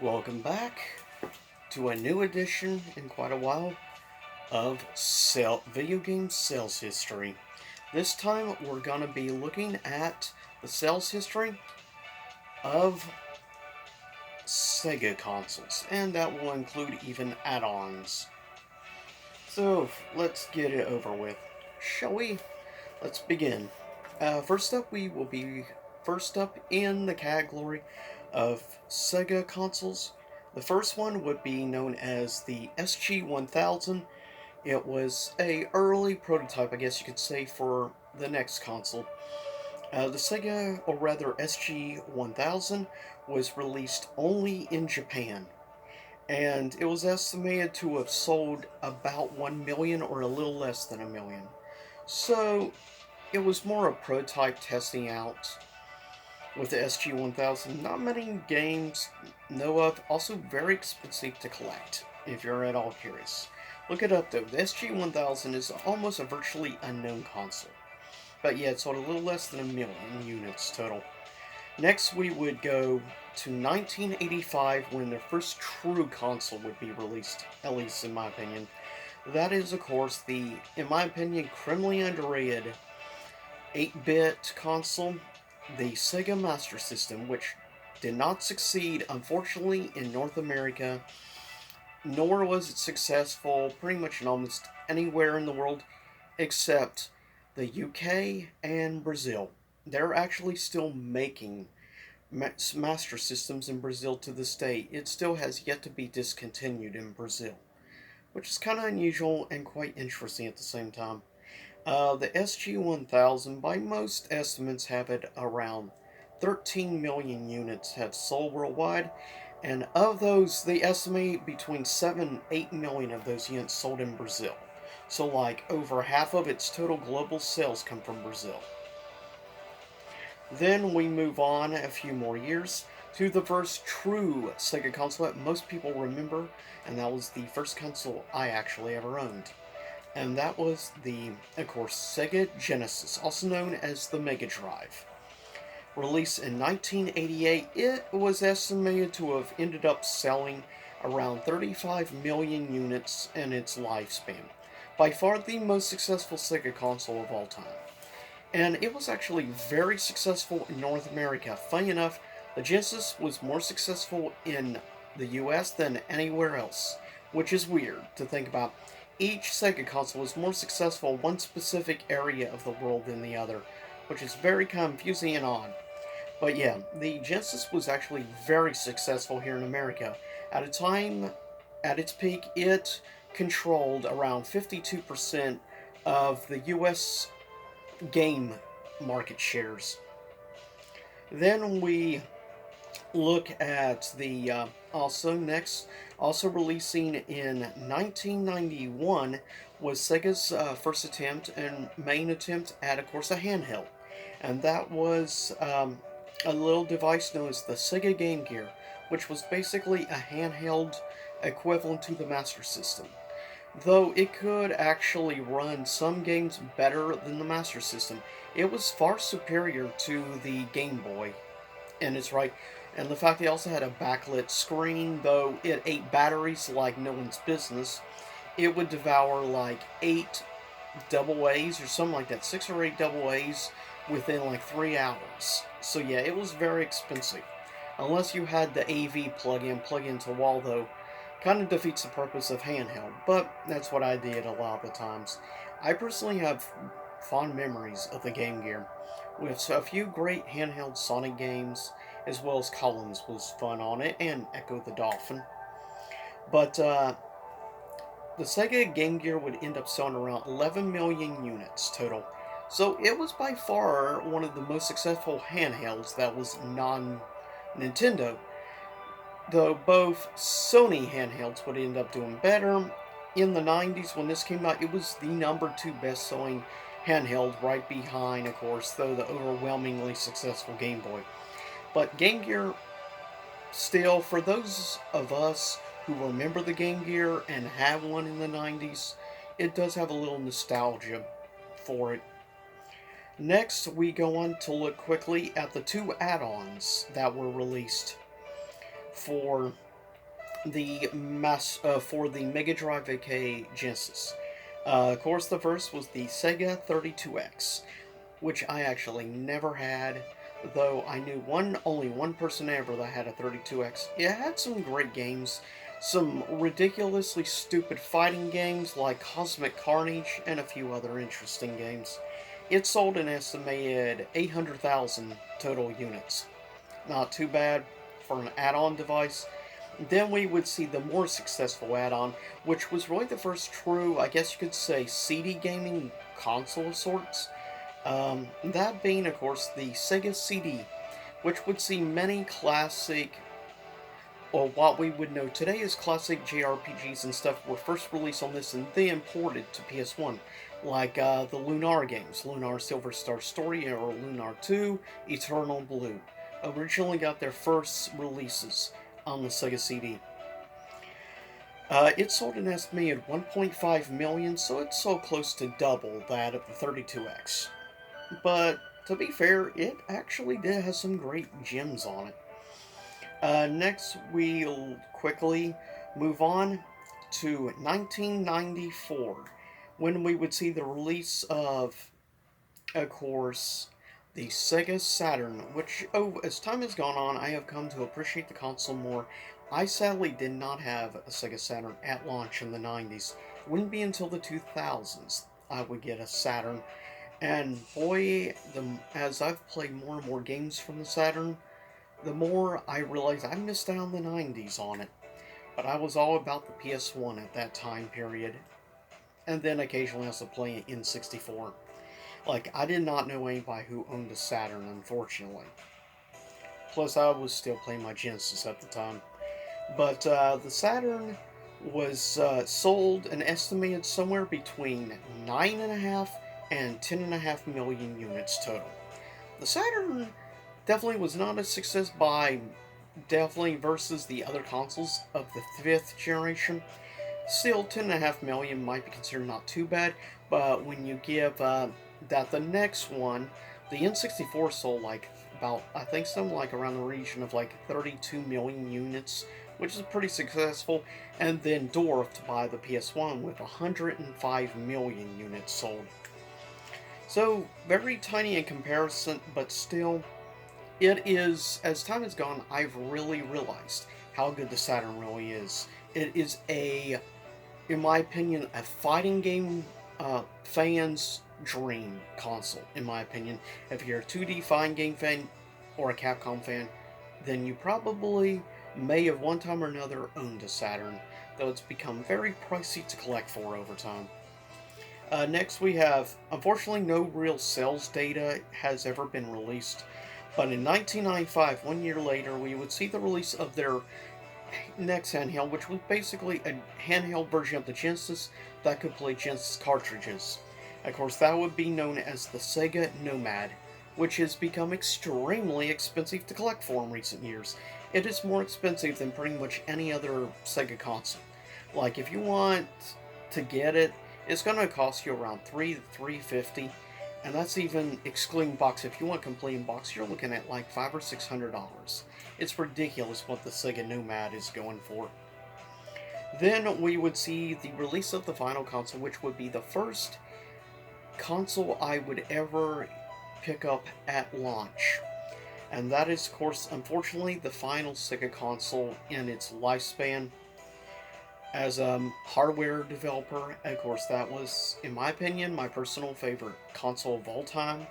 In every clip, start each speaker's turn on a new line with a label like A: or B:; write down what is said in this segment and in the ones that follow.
A: Welcome back to a new edition in quite a while of video game sales history. This time we're going to be looking at the sales history of Sega consoles, and that will include even add-ons. So let's get it over with, shall we? Let's begin. First up, we will be first up in the category of Sega consoles. The first one would be known as the SG-1000. It was a early prototype, I guess you could say, for the next console. The Sega, or rather SG-1000, was released only in Japan, and it was estimated to have sold about 1 million or a little less than a million. So it was more a prototype testing out with the SG-1000. Not many games know of. Also very expensive to collect, if you're at all curious. Look it up though. The SG-1000 is almost a virtually unknown console. But yeah, it sold a little less than a million units total. Next, we would go to 1985 when the first true console would be released, at least in my opinion. That is, of course, the, in my opinion, criminally underrated 8-bit console, the Sega Master System, which did not succeed, unfortunately, in North America, nor was it successful pretty much in almost anywhere in the world except the UK and Brazil. They're actually still making Master Systems in Brazil to this day. It still has yet to be discontinued in Brazil, which is kind of unusual and quite interesting at the same time. The SG-1000, by most estimates, have it around 13 million units have sold worldwide, and of those, they estimate between 7 and 8 million of those units sold in Brazil. So, like, over half of its total global sales come from Brazil. Then we move on a few more years to the first true Sega console that most people remember, and that was the first console I actually ever owned. And that was the, of course, Sega Genesis, also known as the Mega Drive. Released in 1988, it was estimated to have ended up selling around 35 million units in its lifespan. By far the most successful Sega console of all time. And it was actually very successful in North America. Funny enough, the Genesis was more successful in the US than anywhere else, which is weird to think about. Each Sega console was more successful in one specific area of the world than the other, which is very confusing and odd. But yeah, the Genesis was actually very successful here in America. At a time, at its peak, it controlled around 52% of the US game market shares. Then we look at the also releasing in 1991 was Sega's first attempt and main attempt at, of course, a handheld, and that was a little device known as the Sega Game Gear, which was basically a handheld equivalent to the Master System. Though it could actually run some games better than the Master System, it was far superior to the Game Boy. And it's right. And the fact they also had a backlit screen, though it ate batteries like no one's business, it would devour like 8 double A's or something like that, 6 or 8 double A's within like 3 hours. So yeah, it was very expensive. Unless you had the AV plug into the wall, though, kind of defeats the purpose of handheld, but that's what I did a lot of the times. I personally have fond memories of the Game Gear, with a few great handheld Sonic games, as well as Collins was fun on it, and Echo the Dolphin. But the Sega Game Gear would end up selling around 11 million units total. So it was by far one of the most successful handhelds that was non-Nintendo, though both Sony handhelds would end up doing better. In the 90s, when this came out, it was the number 2 best selling handheld, right behind, of course, though, the overwhelmingly successful Game Boy. But Game Gear, still, for those of us who remember the Game Gear and had one in the 90s, it does have a little nostalgia for it. Next, we go on to look quickly at the 2 add-ons that were released. for for the Mega Drive AK Genesis. Of course, the first was the Sega 32X, which I actually never had, though I knew only one person ever that had a 32X. It had some great games, some ridiculously stupid fighting games like Cosmic Carnage, and a few other interesting games. It sold an estimated 800,000 total units. Not too bad for an add-on device. Then we would see the more successful add-on, which was really the first true, I guess you could say, CD gaming console of sorts. That being, of course, the Sega CD, which would see many classic, or what we would know today as classic JRPGs and stuff, were first released on this and then ported to PS1, like the Lunar games, Lunar Silver Star Story, or Lunar 2, Eternal Blue. Originally got their first releases on the Sega CD. It sold an estimated 1.5 million, so it sold close to double that of the 32X. But to be fair, it actually did have some great gems on it. Next, we'll quickly move on to 1994, when we would see the release of course, the Sega Saturn, which, as time has gone on, I have come to appreciate the console more. I sadly did not have a Sega Saturn at launch in the 90s. It wouldn't be until the 2000s I would get a Saturn. And boy, as I've played more and more games from the Saturn, the more I realize I missed out on the 90s on it. But I was all about the PS1 at that time period. And then occasionally also playing N64. Like, I did not know anybody who owned a Saturn, unfortunately. Plus, I was still playing my Genesis at the time. But the Saturn was sold an estimated somewhere between 9.5 and 10.5 million units total. The Saturn definitely was not a success by definitely versus the other consoles of the 5th generation. Still, 10.5 million might be considered not too bad, but when you give that the next one, the N64 sold like about, I think something like around the region of like 32 million units, which is pretty successful, and then dwarfed by the PS1 with 105 million units sold. So, very tiny in comparison, but still, it is, as time has gone, I've really realized how good the Saturn really is. It is in my opinion, a fighting game fan's dream console, in my opinion. If you're a 2D fighting game fan or a Capcom fan, then you probably may have one time or another owned a Saturn, though it's become very pricey to collect for over time. Next we have, unfortunately no real sales data has ever been released, but in 1995, 1 year later, we would see the release of their next handheld, which was basically a handheld version of the Genesis that could play Genesis cartridges. Of course, that would be known as the Sega Nomad, which has become extremely expensive to collect for in recent years. It is more expensive than pretty much any other Sega console. Like, if you want to get it, it's going to cost you around $3 to $350, and that's even excluding box. If you want complete in box, you're looking at like $500 or $600. It's ridiculous what the Sega Nomad is going for. Then we would see the release of the final console, which would be the first console I would ever pick up at launch. And that is, of course, unfortunately, the final Sega console in its lifespan. As a hardware developer, of course, that was, in my opinion, my personal favorite console of all time,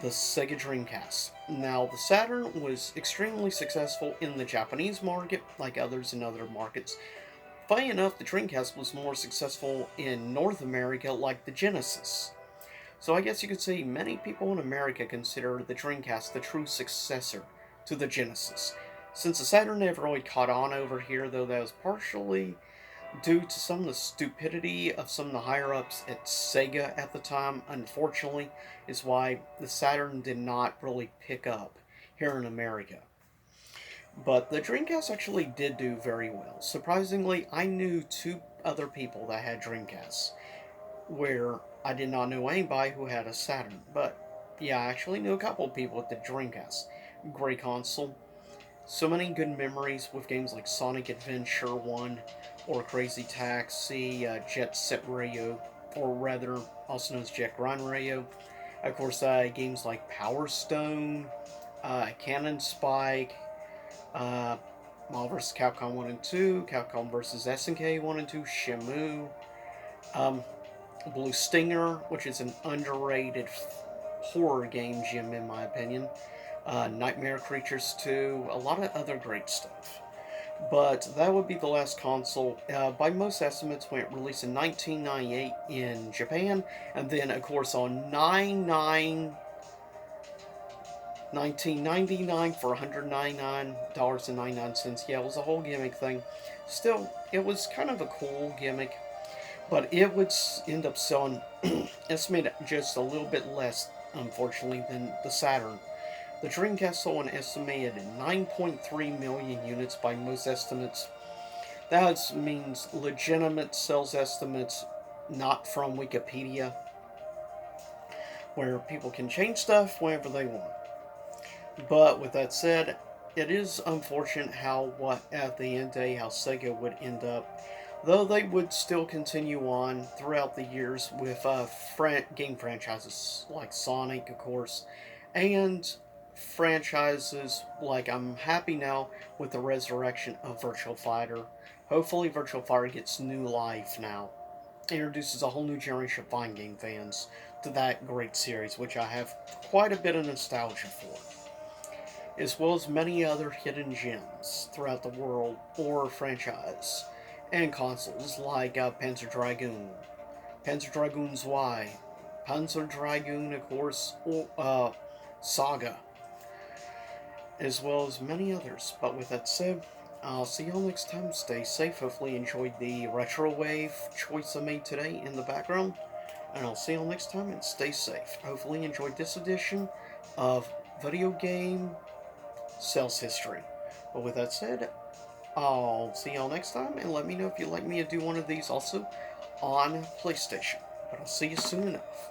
A: the Sega Dreamcast. Now, the Saturn was extremely successful in the Japanese market, like others in other markets. Funny enough, the Dreamcast was more successful in North America, like the Genesis. So I guess you could say many people in America consider the Dreamcast the true successor to the Genesis. Since the Saturn never really caught on over here, though, that was partially due to some of the stupidity of some of the higher-ups at Sega at the time, unfortunately, is why the Saturn did not really pick up here in America. But the Dreamcast actually did do very well. Surprisingly, I knew 2 other people that had Dreamcasts, where I did not know anybody who had a Saturn. But yeah, I actually knew a couple of people with the Dreamcast. Great console. So many good memories with games like Sonic Adventure 1 or Crazy Taxi, Jet Set Radio, or rather, also known as Jet Grind Radio. Of course, games like Power Stone, Cannon Spike, uh, Marvel vs. Capcom 1 and 2, Capcom vs. SNK 1 and 2, Shamu, um, Blue Stinger, which is an underrated horror game gem in my opinion, Nightmare Creatures 2, a lot of other great stuff. But that would be the last console, by most estimates, when it released in 1998 in Japan, and then, of course, on 9/9 1999 for $199.99. Yeah, it was a whole gimmick thing. Still, it was kind of a cool gimmick, but it would end up selling estimated just a little bit less, unfortunately, than the Saturn. The Dreamcast sold an estimated 9.3 million units by most estimates. That means legitimate sales estimates, not from Wikipedia, where people can change stuff whenever they want. But with that said, it is unfortunate how, at the end of the day, how Sega would end up. Though they would still continue on throughout the years with game franchises like Sonic, of course, and franchises like I'm happy now with the resurrection of Virtual Fighter. Hopefully, Virtual Fighter gets new life now. Introduces a whole new generation of fighting game fans to that great series, which I have quite a bit of nostalgia for, as well as many other hidden gems throughout the world or franchise and consoles like Panzer Dragoon, Panzer Dragoon's Y, Panzer Dragoon, of course, or, Saga, as well as many others. But with that said, I'll see y'all next time. Stay safe. Hopefully, enjoyed the retro wave choice I made today in the background. And I'll see y'all next time and stay safe. Hopefully, enjoyed this edition of Video Game Sales History. But with that said, I'll see y'all next time, and let me know if you'd like me to do one of these also on PlayStation. But I'll see you soon enough.